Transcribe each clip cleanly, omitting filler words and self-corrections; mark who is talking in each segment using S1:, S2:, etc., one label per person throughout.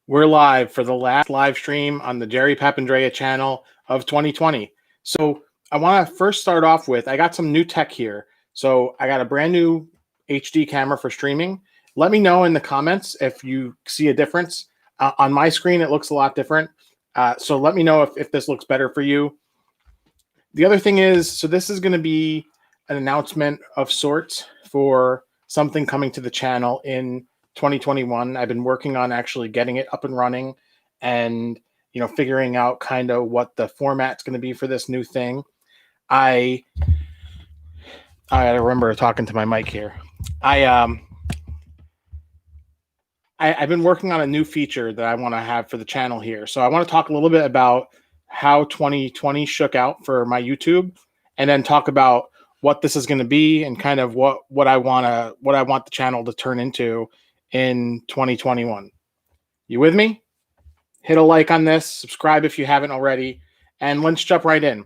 S1: We're live for the last live stream on the Jerry Papandrea channel of 2020. So I want to first start off with, I got some new tech here. So I got a brand new HD camera for streaming. Let me know in the comments if you see a difference. On my screen, it looks a lot different. So let me know if this looks better for you. The other thing is, so this is going to be an announcement of sorts for something coming to the channel in 2021. I've been working on actually getting it up and running and, figuring out kind of what the format's going to be for this new thing. I gotta remember talking to my mic here. I've been working on a new feature that I want to have for the channel here. So I want to talk a little bit about how 2020 shook out for my YouTube, and then talk about what this is going to be and kind of what I want the channel to turn into in 2021. You with me? Hit a like on this, subscribe if you haven't already, and let's jump right in.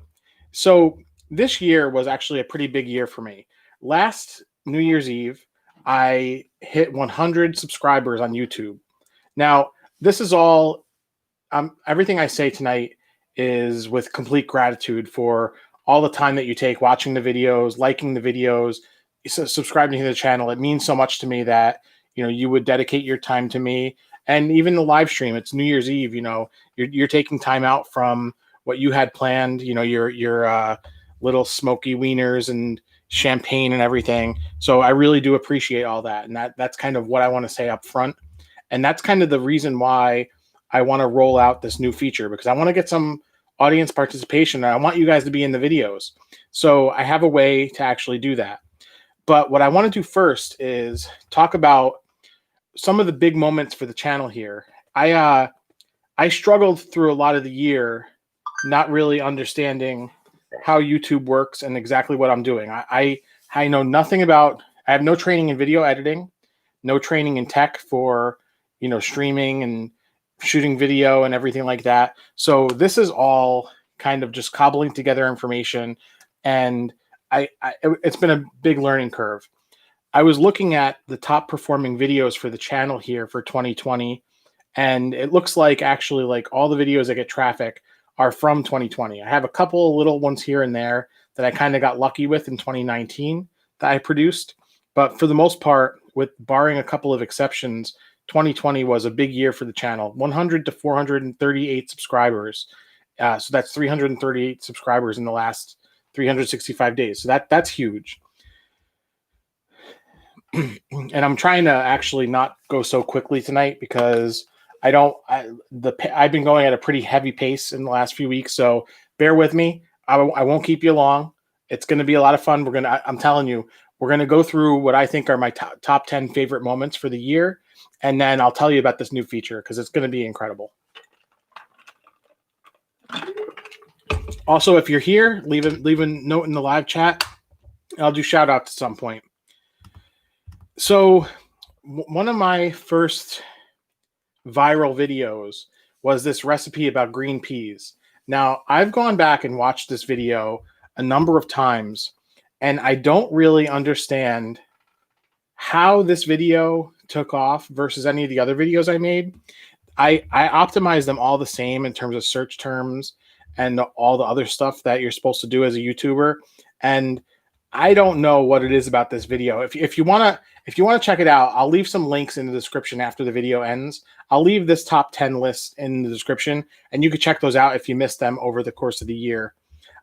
S1: So this year was actually a pretty big year for me. Last New Year's Eve, I hit 100 subscribers on YouTube. Now, this is all, everything I say tonight is with complete gratitude for all the time that you take watching the videos, liking the videos, subscribing to the channel. It means so much to me that, you would dedicate your time to me. And even the live stream, it's New Year's Eve, you're taking time out from what you had planned, your little smoky wieners and champagne and everything. So I really do appreciate all that. And that's kind of what I want to say up front. And that's kind of the reason why I want to roll out this new feature, because I want to get some audience participation and I want you guys to be in the videos. So I have a way to actually do that. But what I want to do first is talk about some of the big moments for the channel here. I struggled through a lot of the year not really understanding how YouTube works and exactly what I'm doing. I know nothing about, I have no training in video editing, no training in tech for, streaming and shooting video and everything like that. So this is all kind of just cobbling together information. And it's been a big learning curve. I was looking at the top performing videos for the channel here for 2020. And it looks like actually like all the videos that get traffic are from 2020. I have a couple of little ones here and there that I kind of got lucky with in 2019 that I produced. But for the most part, with barring a couple of exceptions, 2020 was a big year for the channel. 100 to 438 subscribers. So that's 338 subscribers in the last 365 days. So that's huge. And I'm trying to actually not go so quickly tonight because I've been going at a pretty heavy pace in the last few weeks. So bear with me. I won't keep you long. It's going to be a lot of fun. I'm telling you, we're going to go through what I think are my top 10 favorite moments for the year. And then I'll tell you about this new feature because it's going to be incredible. Also, if you're here, leave a note in the live chat. I'll do shout outs at some point. So one of my first viral videos was this recipe about green peas. Now, I've gone back and watched this video a number of times, and I don't really understand how this video took off versus any of the other videos I made. I optimized them all the same in terms of search terms and all the other stuff that you're supposed to do as a YouTuber. And I don't know what it is about this video. If you want to check it out, I'll leave some links in the description after the video ends. I'll leave this top 10 list in the description, and you can check those out if you missed them over the course of the year.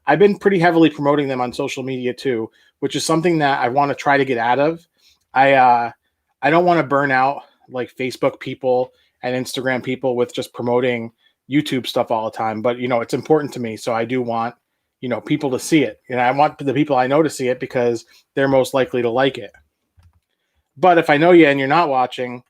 S1: I've been pretty heavily promoting them on social media too, which is something that I want to try to get out of. I don't want to burn out like Facebook people and Instagram people with just promoting YouTube stuff all the time, but it's important to me. So I do want people to see it. And I want the people I know to see it because they're most likely to like it. But if I know you and you're not watching,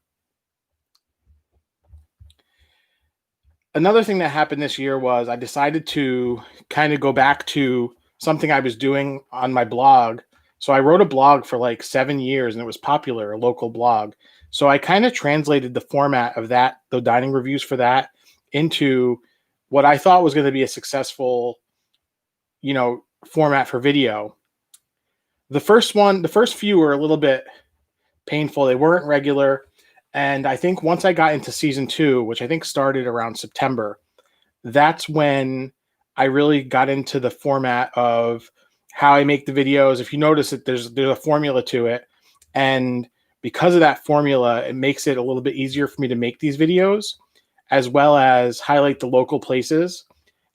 S1: another thing that happened this year was I decided to kind of go back to something I was doing on my blog. So I wrote a blog for like 7 years and it was popular, a local blog. So I kind of translated the format of that, the dining reviews for that, into what I thought was going to be a successful format for video. The first few were a little bit painful. They weren't regular. And I think once I got into season 2, which I think started around September, that's when I really got into the format of how I make the videos. If you notice that there's a formula to it, and because of that formula, it makes it a little bit easier for me to make these videos, as well as highlight the local places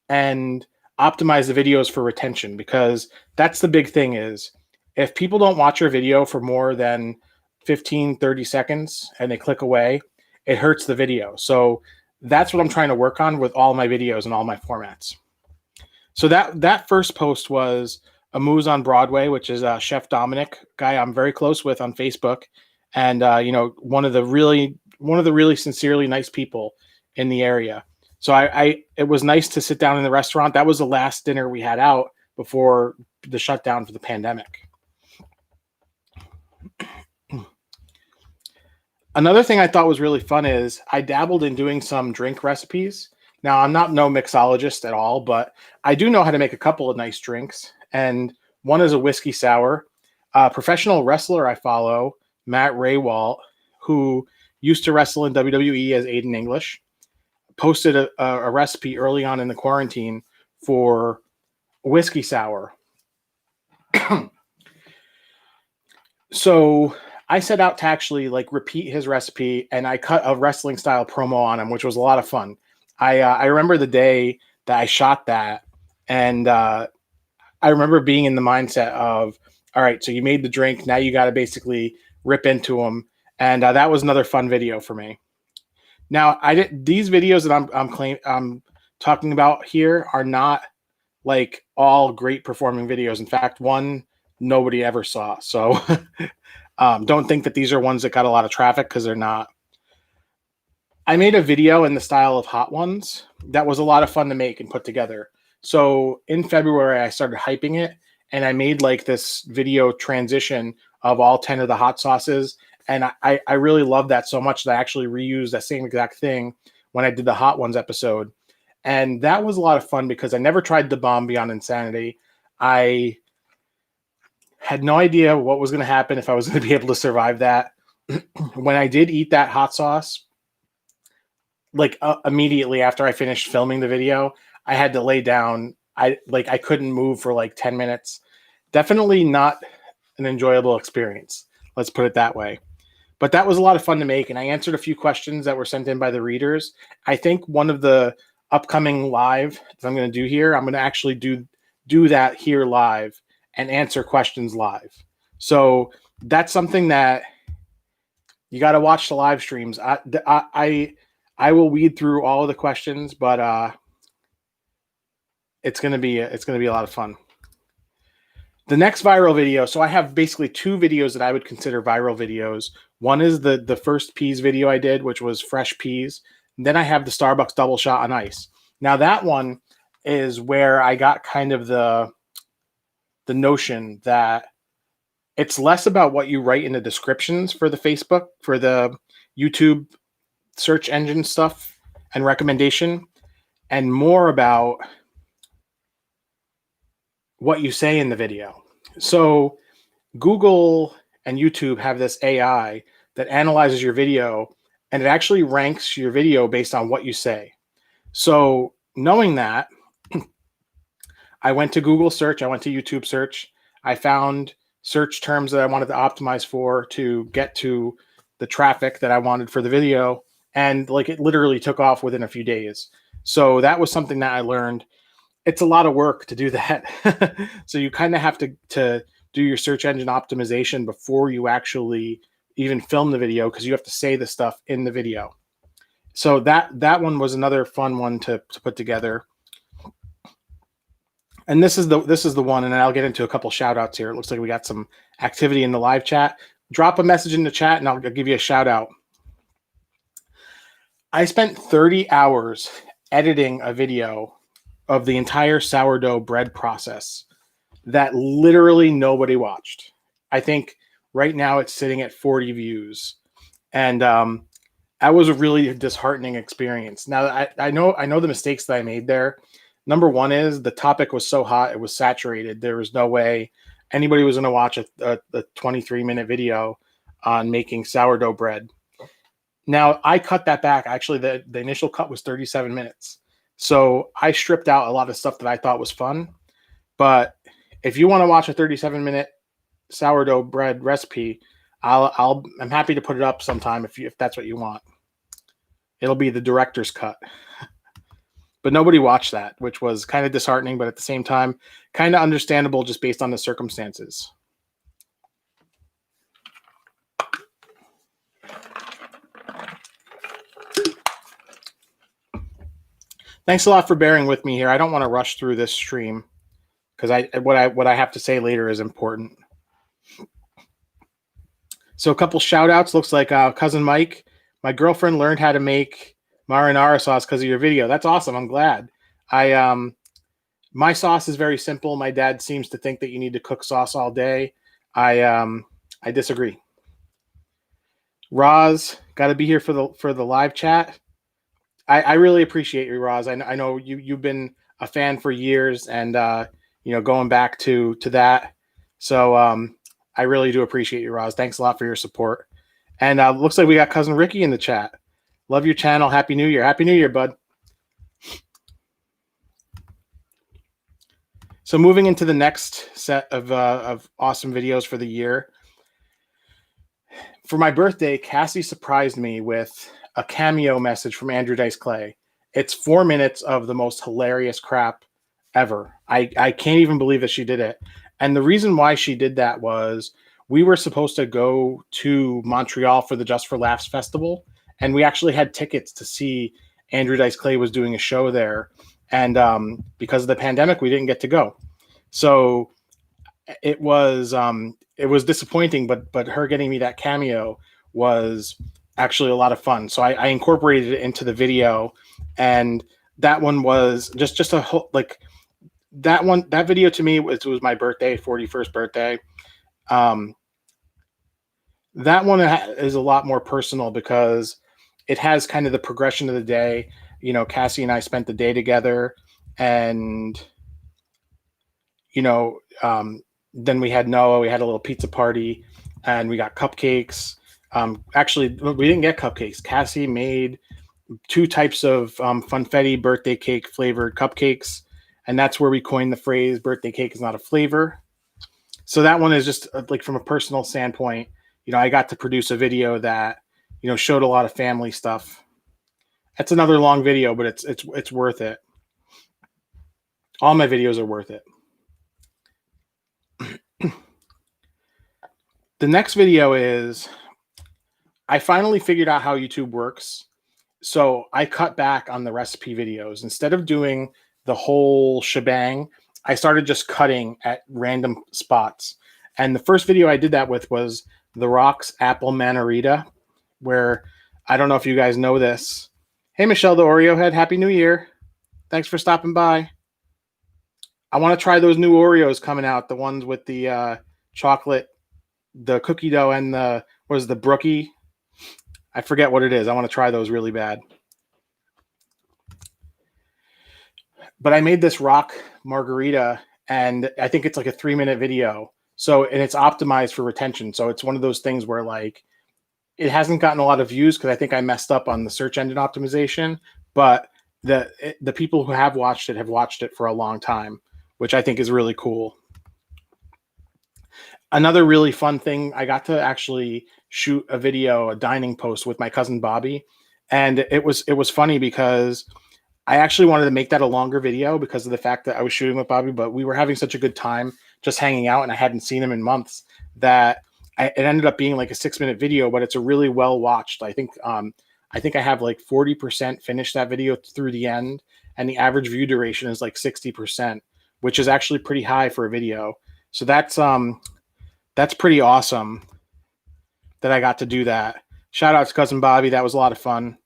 S1: and optimize the videos for retention, because that's the big thing is if people don't watch your video for more than 15, 30 seconds and they click away, it hurts the video. So that's what I'm trying to work on with all my videos and all my formats. So that first post was a Moose on Broadway, which is Chef Dominic, guy I'm very close with on Facebook, and one of the really sincerely nice people in the area. So it was nice to sit down in the restaurant. That was the last dinner we had out before the shutdown for the pandemic. Another thing I thought was really fun is I dabbled in doing some drink recipes. Now, I'm not no mixologist at all, but I do know how to make a couple of nice drinks. And one is a whiskey sour. A professional wrestler I follow, Matt Raywalt, who used to wrestle in WWE as Aiden English, posted a recipe early on in the quarantine for whiskey sour. So I set out to actually repeat his recipe, and I cut a wrestling style promo on him, which was a lot of fun. I remember the day that I shot that, and I remember being in the mindset of, all right, so you made the drink, now you got to basically rip into them, and that was another fun video for me. Now, these videos that I'm talking about here are not like all great performing videos. In fact, one nobody ever saw. So don't think that these are ones that got a lot of traffic, because they're not. I made a video in the style of Hot Ones that was a lot of fun to make and put together. So in February, I started hyping it, and I made this video transition of all 10 of the hot sauces. And I really love that so much that I actually reused that same exact thing when I did the Hot Ones episode. And that was a lot of fun because I never tried the Bomb Beyond Insanity. I had no idea what was going to happen, if I was going to be able to survive that. When I did eat that hot sauce, immediately after I finished filming the video, I had to lay down. I couldn't move for 10 minutes. Definitely not an enjoyable experience. Let's put it that way. But that was a lot of fun to make, and I answered a few questions that were sent in by the readers. I think one of the upcoming live that I'm going to do here, I'm going to actually do that here live and answer questions live. So that's something that you got to watch the live streams. I will weed through all of the questions, but it's going to be a lot of fun. The next viral video. So I have basically two videos that I would consider viral videos. One is the first peas video I did, which was fresh peas. And then I have the Starbucks double shot on ice. Now that one is where I got kind of the notion that it's less about what you write in the descriptions for the Facebook, for the YouTube search engine stuff and recommendation, and more about what you say in the video. So Google and YouTube have this AI that analyzes your video, and it actually ranks your video based on what you say. So knowing that, I went to Google search, I went to YouTube search, I found search terms that I wanted to optimize for to get to the traffic that I wanted for the video, and it literally took off within a few days. So that was something that I learned. It's a lot of work to do that. So you kind of have to do your search engine optimization before you actually even film the video, because you have to say the stuff in the video. So that one was another fun one to put together. And this is the one, and I'll get into a couple shout outs here. It looks like we got some activity in the live chat. Drop a message in the chat and I'll give you a shout out. I spent 30 hours editing a video of the entire sourdough bread process that literally nobody watched. I think right now it's sitting at 40 views. And that was a really disheartening experience. Now, I know the mistakes that I made there. Number one is the topic was so hot, it was saturated. There was no way anybody was going to watch a 23-minute video on making sourdough bread. Now I cut that back. Actually, the initial cut was 37 minutes. So I stripped out a lot of stuff that I thought was fun. But if you want to watch a 37-minute sourdough bread recipe, I'm happy to put it up sometime if that's what you want. It'll be the director's cut. But nobody watched that, which was kind of disheartening, but at the same time, kind of understandable just based on the circumstances. Thanks a lot for bearing with me here. I don't want to rush through this stream because what I have to say later is important. So a couple shout outs. Looks like cousin Mike, my girlfriend learned how to make marinara sauce because of your video. That's awesome. I'm glad. My sauce is very simple. My dad seems to think that you need to cook sauce all day. I disagree. Roz, got to be here for the live chat. I really appreciate you, Roz. I know you've been a fan for years, and going back to that. So I really do appreciate you, Roz. Thanks a lot for your support. And looks like we got cousin Ricky in the chat. Love your channel. Happy New Year. Happy New Year, bud. So moving into the next set of awesome videos for the year. For my birthday, Cassie surprised me with a cameo message from Andrew Dice Clay. It's 4 minutes of the most hilarious crap ever. I can't even believe that she did it. And the reason why she did that was we were supposed to go to Montreal for the Just for Laughs festival, and we actually had tickets to see Andrew Dice Clay was doing a show there. And because of the pandemic, we didn't get to go. So it was disappointing, but her getting me that cameo was actually a lot of fun. So I incorporated it into the video, and that one was just a whole, like that video to me was my birthday, 41st birthday. That one is a lot more personal because it has kind of the progression of the day. Cassie and I spent the day together, and then we had Noah. We had a little pizza party, and we got cupcakes. Actually, we didn't get cupcakes. Cassie made 2 types of funfetti birthday cake flavored cupcakes, and that's where we coined the phrase "birthday cake is not a flavor." So that one is just like from a personal standpoint. I got to produce a video that showed a lot of family stuff. That's another long video, but it's worth it. All my videos are worth it. The next video is, I finally figured out how YouTube works. So I cut back on the recipe videos. Instead of doing the whole shebang, I started just cutting at random spots. And the first video I did that with was The Rock's Apple Manarita, where I don't know if you guys know this. Hey, Michelle the Oreo Head, Happy New Year. Thanks for stopping by. I want to try those new Oreos coming out, the ones with the chocolate, the cookie dough, and the brookie. I forget what it is. I want to try those really bad. But I made this rock margarita, and I think it's like a 3-minute video. So, and it's optimized for retention. So it's one of those things where like it hasn't gotten a lot of views because I think I messed up on the search engine optimization. But the people who have watched it for a long time, which I think is really cool. Another really fun thing, I got to actually shoot a video, a dining post with my cousin Bobby. And it was funny because I actually wanted to make that a longer video because of the fact that I was shooting with Bobby, but we were having such a good time just hanging out, and I hadn't seen him in months that it ended up being like a 6-minute video, but it's a really well watched. I think I have like 40% finished that video through the end, and the average view duration is like 60%, which is actually pretty high for a video. So that's pretty awesome that I got to do that. Shout out to cousin Bobby. That was a lot of fun.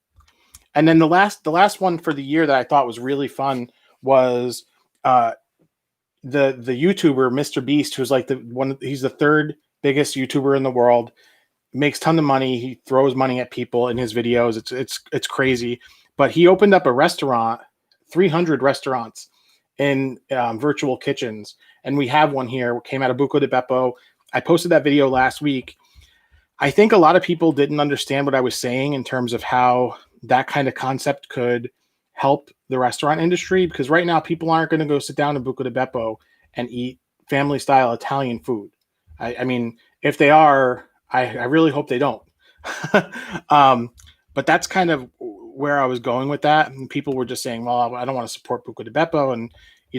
S1: And then the last one for the year that I thought was really fun was the YouTuber Mr. Beast, who's like he's the 3rd biggest YouTuber in the world, makes ton of money. He throws money at people in his videos. It's crazy. But he opened up a restaurant, 300 restaurants in virtual kitchens, and we have one here. It came out of Buco de Beppo. I posted that video last week. I think a lot of people didn't understand what I was saying in terms of how that kind of concept could help the restaurant industry, because right now people aren't going to go sit down in Buca di Beppo and eat family style Italian food. I mean, if they are, I really hope they don't. um, but that's kind of where I was going with that. And people were just saying, well, I don't want to support Buca di Beppo. And,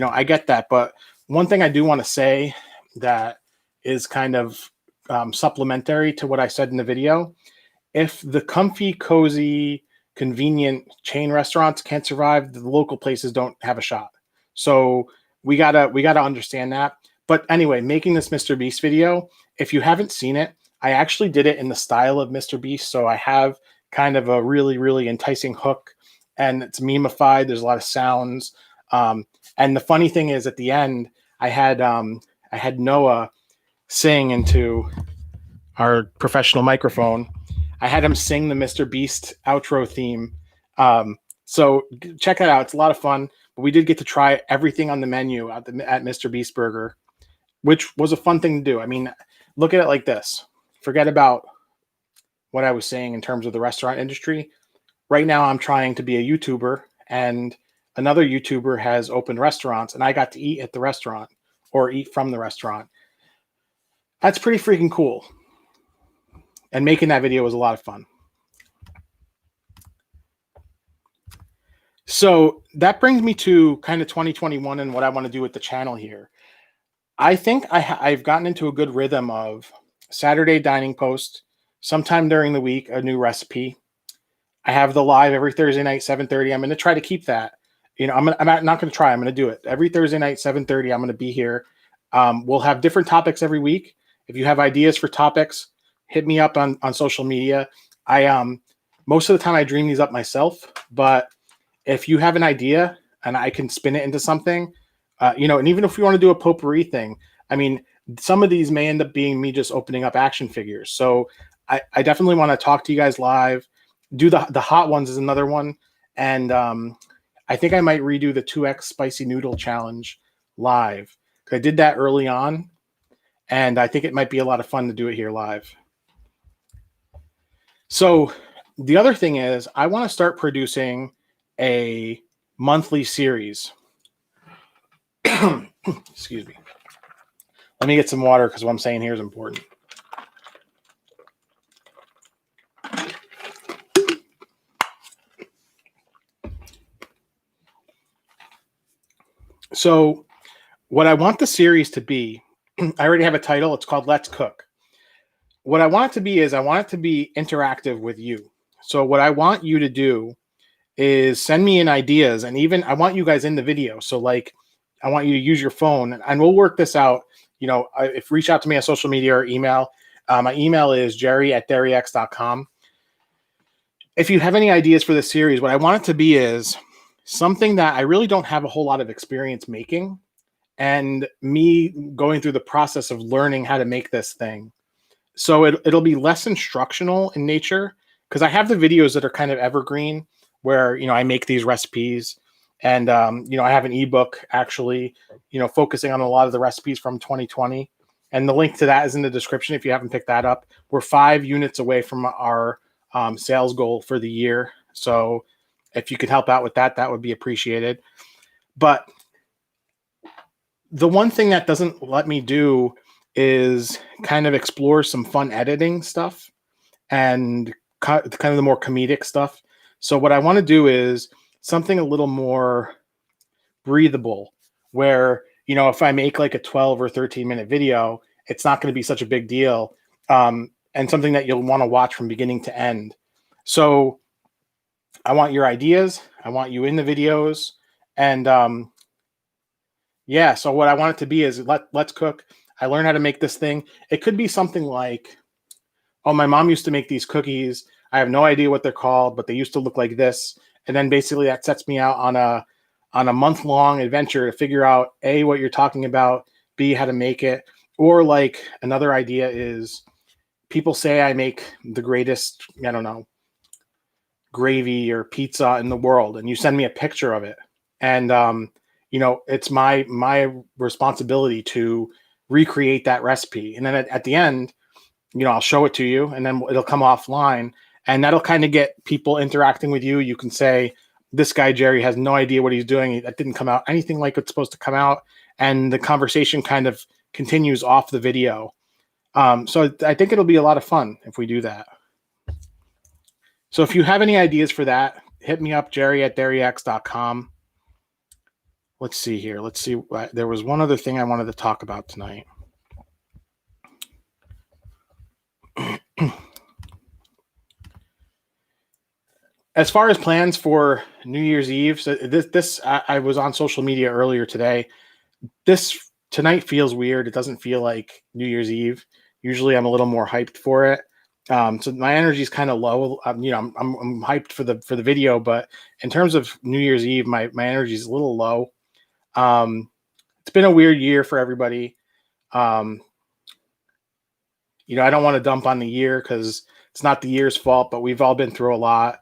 S1: I get that. But one thing I do want to say that is kind of supplementary to what I said in the video. If the comfy, cozy, convenient chain restaurants can't survive, the local places don't have a shot. So we gotta understand that. But anyway, making this Mr. Beast video, if you haven't seen it, I actually did it in the style of Mr. Beast. So I have kind of a really, really enticing hook, and it's memeified. There's a lot of sounds. And the funny thing is, at the end, I had Noah sing into our professional microphone. I had him sing the Mr. Beast outro theme. So check that out. It's a lot of fun. But we did get to try everything on the menu at Mr. Beast Burger, which was a fun thing to do. I mean, look at it like this. Forget about what I was saying in terms of the restaurant industry. Right now, I'm trying to be a YouTuber, and another YouTuber has opened restaurants, and I got to eat at the restaurant or eat from the restaurant. That's pretty freaking cool. And making that video was a lot of fun. So that brings me to kind of 2021 and what I want to do with the channel here. I think I've gotten into a good rhythm of Saturday dining post, sometime during the week, a new recipe. I have the live every Thursday night, 7:30. I'm going to try to keep that. I'm not going to try. I'm going to do it every Thursday night, 7:30. I'm going to be here. We'll have different topics every week. If you have ideas for topics, hit me up on social media. Most of the time I dream these up myself, but if you have an idea and I can spin it into something, and even if we want to do a potpourri thing, I mean, some of these may end up being me just opening up action figures. So I definitely want to talk to you guys live. Do the hot ones is another one. And I think I might redo the 2X spicy noodle challenge live. I did that early on, and I think it might be a lot of fun to do it here live. So the other thing is I want to start producing a monthly series. Excuse me. Let me get some water because what I'm saying here is important. So what I want the series to be, I already have a title. It's called Let's Cook. What I want it to be is I want it to be interactive with you. So what I want you to do is send me in ideas, and even I want you guys in the video. So like, I want you to use your phone, and we'll work this out. If reach out to me on social media or email. My email is jerry@dairyx.com. If you have any ideas for this series, what I want it to be is something that I really don't have a whole lot of experience making, and me going through the process of learning how to make this thing. So it'll be less instructional in nature, because I have the videos that are kind of evergreen where, I make these recipes, and, I have an ebook actually, focusing on a lot of the recipes from 2020. And the link to that is in the description if you haven't picked that up. We're 5 units away from our sales goal for the year. So if you could help out with that, that would be appreciated. But the one thing that doesn't let me do is kind of explore some fun editing stuff and kind of the more comedic stuff. So what I want to do is something a little more breathable, where, if I make like a 12 or 13-minute video, it's not going to be such a big deal, and something that you'll want to watch from beginning to end. So I want your ideas. I want you in the videos. And so what I want it to be is let's cook. I learned how to make this thing. It could be something like, oh, my mom used to make these cookies. I have no idea what they're called, but they used to look like this. And then basically that sets me out on a month-long adventure to figure out A, what you're talking about, B, how to make it. Or like another idea is, people say I make the greatest, gravy or pizza in the world, and you send me a picture of it. And, it's my responsibility to recreate that recipe. And then at the end, I'll show it to you, and then it'll come offline, and that'll kind of get people interacting with you. You can say, this guy Jerry has no idea what he's doing. That didn't come out anything like it's supposed to come out, and the conversation kind of continues off the video. So I think it'll be a lot of fun if we do that. So if you have any ideas for that, hit me up, jerry@derryx.com. Let's see here. Let's see. There was one other thing I wanted to talk about tonight. As far as plans for New Year's Eve, so I was on social media earlier today. This tonight feels weird. It doesn't feel like New Year's Eve. Usually, I'm a little more hyped for it. So my energy is kind of low. I'm hyped for the video, but in terms of New Year's Eve, my energy is a little low. It's been a weird year for everybody. I don't want to dump on the year because it's not the year's fault, but we've all been through a lot.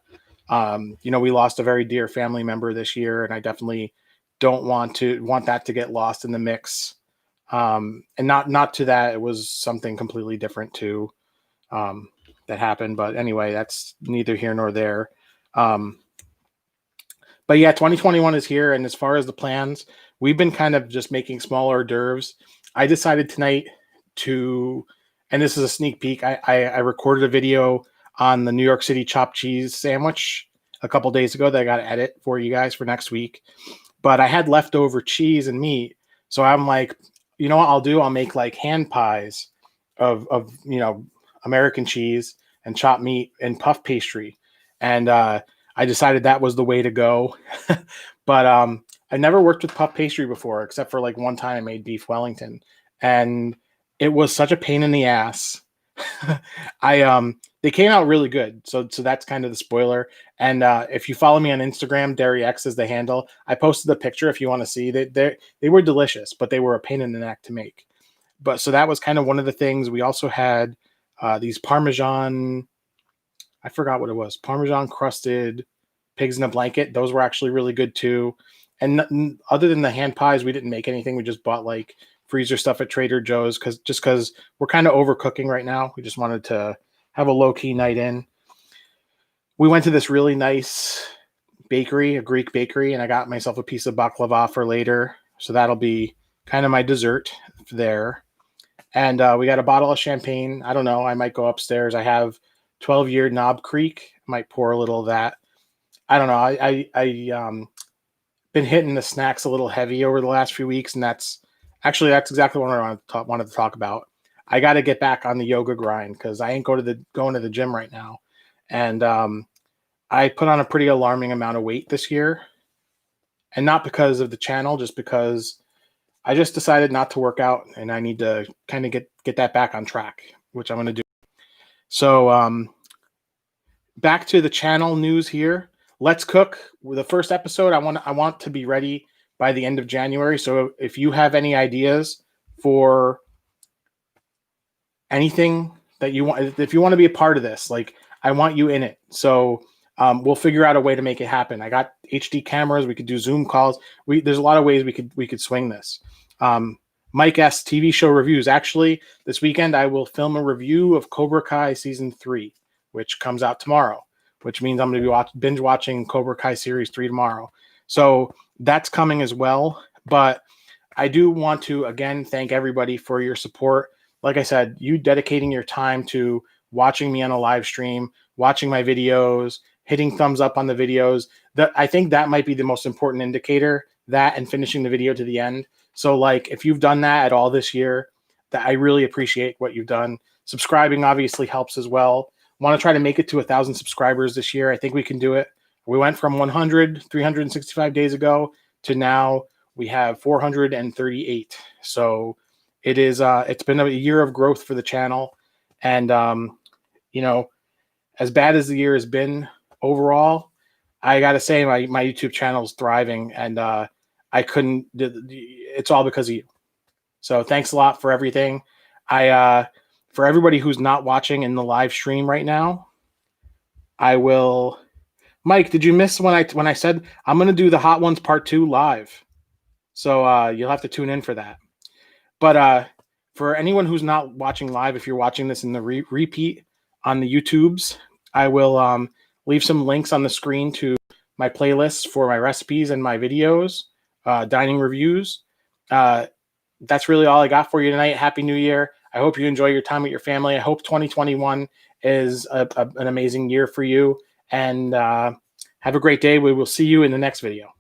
S1: We lost a very dear family member this year, and I definitely don't want that to get lost in the mix. And not to that, it was something completely different too, that happened. But anyway, that's neither here nor there. But yeah, 2021 is here. And as far as the plans, we've been kind of just making small hors d'oeuvres. I decided tonight and this is a sneak peek. I recorded a video on the New York City chopped cheese sandwich a couple days ago that I got to edit for you guys for next week. But I had leftover cheese and meat. So I'm like, you know what I'll do? I'll make like hand pies of American cheese and chopped meat and puff pastry. And I decided that was the way to go. But I never worked with puff pastry before, except for like one time I made beef Wellington. And it was such a pain in the ass. They came out really good. So that's kind of the spoiler. And if you follow me on Instagram, DerryX is the handle. I posted a picture if you want to see. They were delicious, but they were a pain in the neck to make. But so that was kind of one of the things. We also had these Parmesan, I forgot what it was, Parmesan crusted pigs in a blanket. Those were actually really good too. And other than the hand pies, we didn't make anything. We just bought like freezer stuff at Trader Joe's because we're kind of overcooking right now. We just wanted to have a low-key night in. We went to this really nice bakery, a Greek bakery, and I got myself a piece of baklava for later. So that'll be kind of my dessert there. And we got a bottle of champagne. I don't know. I might go upstairs. I have 12-year Knob Creek. I might pour a little of that. I don't know. I been hitting the snacks a little heavy over the last few weeks, and that's exactly what I wanted to talk about. I got to get back on the yoga grind because I ain't going to the gym right now. And I put on a pretty alarming amount of weight this year. And not because of the channel, just because I just decided not to work out, and I need to kind of get that back on track, which I'm going to do. So back to the channel news here. Let's Cook. The first episode, I want to be ready by the end of January. So if you have any ideas for anything that you want, if you want to be a part of this, like I want you in it. So we'll figure out a way to make it happen. I got HD cameras. We could do Zoom calls. There's a lot of ways we could swing this. Mike S. TV show reviews. Actually, this weekend I will film a review of Cobra Kai season 3, which comes out tomorrow, which means I'm going to be binge watching Cobra Kai series 3 tomorrow. So that's coming as well. But I do want to, again, thank everybody for your support. Like I said, you dedicating your time to watching me on a live stream, watching my videos, hitting thumbs up on the videos. I think that might be the most important indicator, that and finishing the video to the end. So like if you've done that at all this year, that I really appreciate what you've done. Subscribing obviously helps as well. Want to try to make it to 1,000 subscribers this year. I think we can do it. We went from 365 days ago to now we have 438. So it is, it's been a year of growth for the channel. And, as bad as the year has been overall, I got to say my YouTube channel is thriving, and it's all because of you. So thanks a lot for everything. For everybody who's not watching in the live stream right now, Mike, did you miss when I said I'm going to do the Hot Ones Part 2 live? So you'll have to tune in for that. But For anyone who's not watching live, if you're watching this in the repeat on the YouTubes, I will leave some links on the screen to my playlists for my recipes and my videos, dining reviews. That's really all I got for you tonight. Happy New Year. I hope you enjoy your time with your family. I hope 2021 is an amazing year for you. And have a great day. We will see you in the next video.